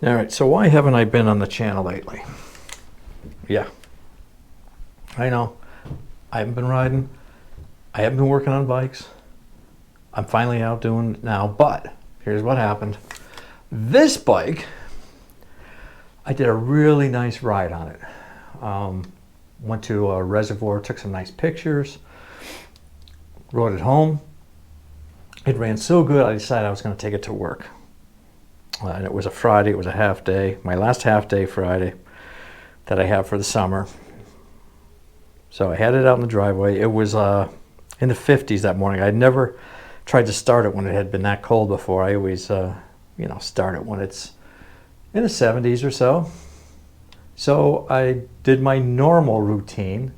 All right, so why haven't I been on the channel lately? Yeah, I know. I haven't been riding. I haven't been working on bikes. I'm finally out doing it now, but here's what happened. This bike, I did a really nice ride on it. Went to a reservoir, took some nice pictures, rode it home. It ran so good, I decided I was going to take it to work. And it was a Friday, it was a half day, my last half day Friday that I have for the summer. So I had it out in the driveway. It was in the 50s that morning. I'd never tried to start it when it had been that cold before. I always, start it when it's in the 70s or so. So I did my normal routine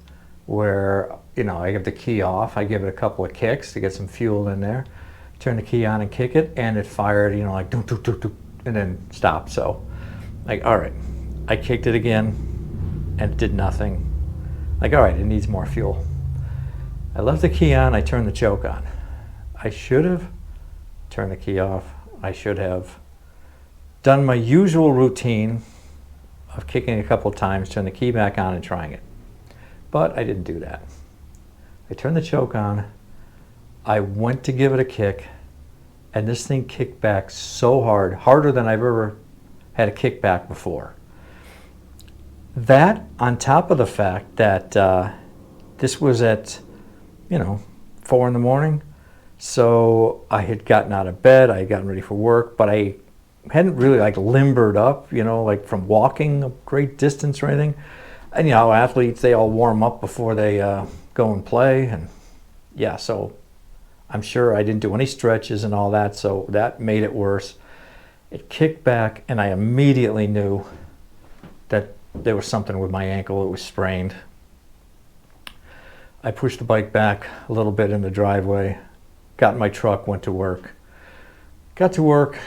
where, I give the key off, I give it a couple of kicks to get some fuel in there, turn the key on and kick it, and it fired, like doop, doop, doop, doop, and then stopped. So, all right, I kicked it again, and it did nothing. All right, it needs more fuel. I left the key on, I turned the choke on. I should have turned the key off. I should have done my usual routine of kicking a couple of times, turn the key back on and trying it. But I didn't do that. I turned the choke on, I went to give it a kick, and this thing kicked back so hard, harder than I've ever had a kickback before. That, on top of the fact that this was at, 4 in the morning, so I had gotten out of bed, I had gotten ready for work, but I hadn't really limbered up, from walking a great distance or anything. And athletes, they all warm up before they go and play, and yeah, so I'm sure I didn't do any stretches and all that, so that made it worse. It kicked back, and I immediately knew that there was something with my ankle. It was sprained. I pushed the bike back a little bit in the driveway, got in my truck, went to work. Got to work,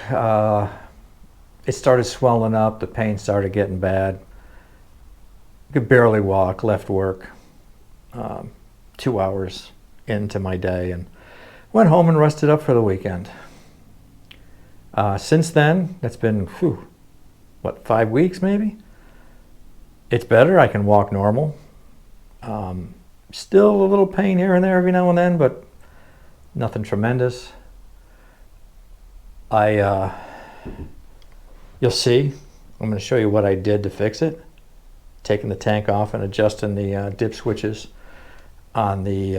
it started swelling up, the pain started getting bad. I could barely walk, left work 2 hours into my day and went home and rested up for the weekend. Since then, that's been, 5 weeks maybe? It's better, I can walk normal. Still a little pain here and there every now and then, but nothing tremendous. You'll see, I'm going to show you what I did to fix it. Taking the tank off and adjusting the dip switches on the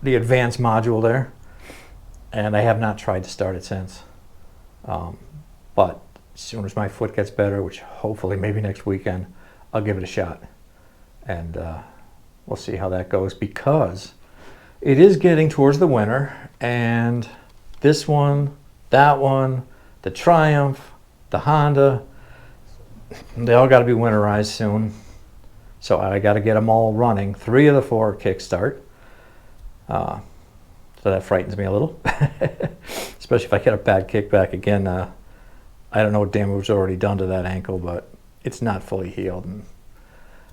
advanced module there. And I have not tried to start it since. But as soon as my foot gets better, which hopefully maybe next weekend, I'll give it a shot. And we'll see how that goes, because it is getting towards the winter, and this one, that one, the Triumph, the Honda, they all got to be winterized soon. So I got to get them all running. 3 of the 4 kickstart. So that frightens me a little. Especially if I get a bad kickback again. I don't know what damage was already done to that ankle, but it's not fully healed. And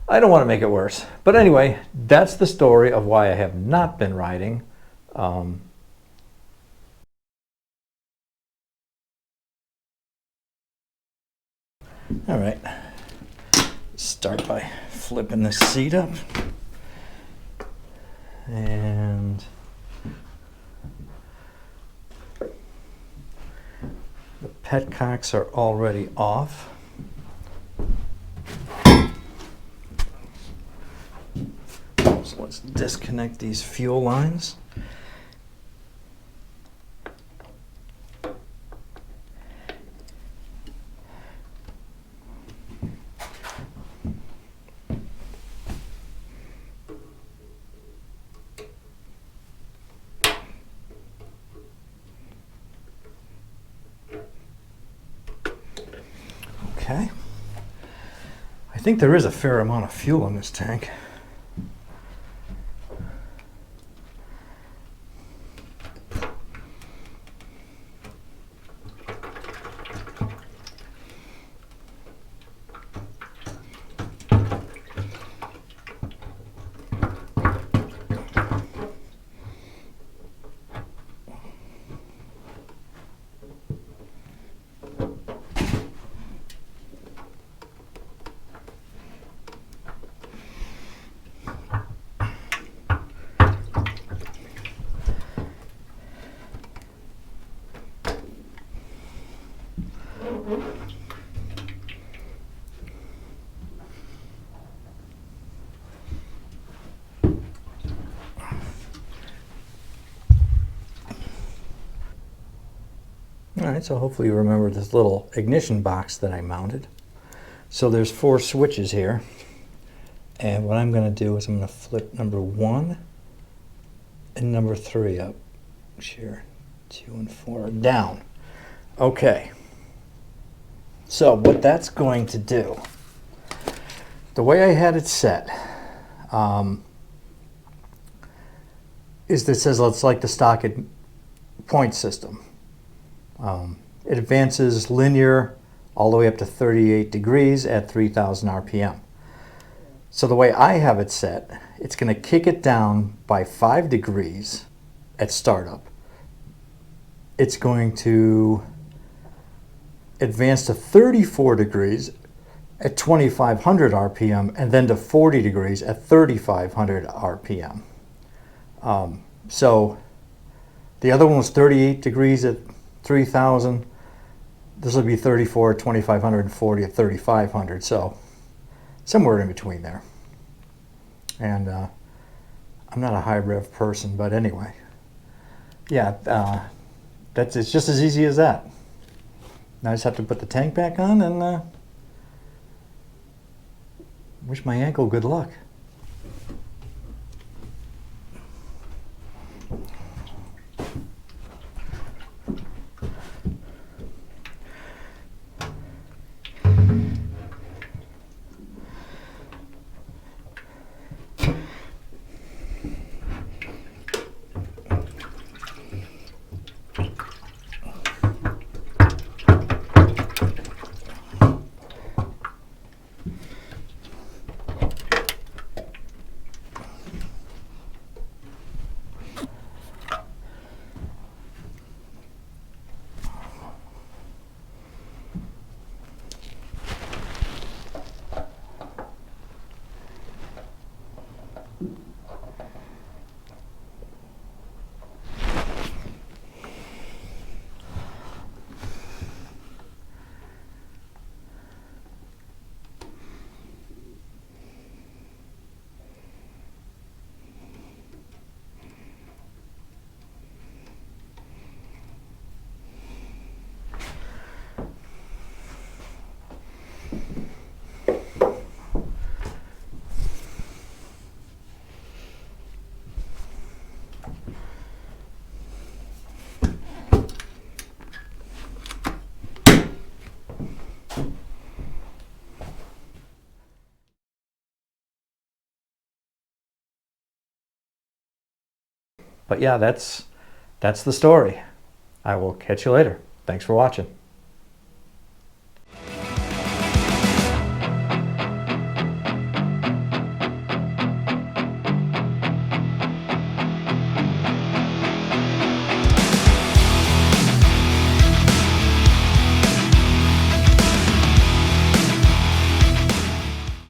I don't want to make it worse. But anyway, that's the story of why I have not been riding. All right, start by flipping the seat up, and the petcocks are already off. So let's disconnect these fuel lines. Okay. I think there is a fair amount of fuel in this tank. All right, so hopefully you remember this little ignition box that I mounted. So there's 4 switches here. And what I'm going to do is I'm going to flip number 1 and number 3 up. Here, 2 and 4 down. Okay. So what that's going to do, the way I had it set, is that it says it's like the stock point system. It advances linear all the way up to 38 degrees at 3,000 RPM. So the way I have it set, it's going to kick it down by 5 degrees at startup. It's going to advance to 34 degrees at 2,500 RPM and then to 40 degrees at 3,500 RPM. So the other one was 38 degrees at 3,000. This will be 34 at 2,500 and 40 at 3,500. So somewhere in between there. And I'm not a high rev person, but anyway. Yeah, it's just as easy as that. Now I just have to put the tank back on and wish my ankle good luck. But yeah, that's the story. I will catch you later. Thanks for watching.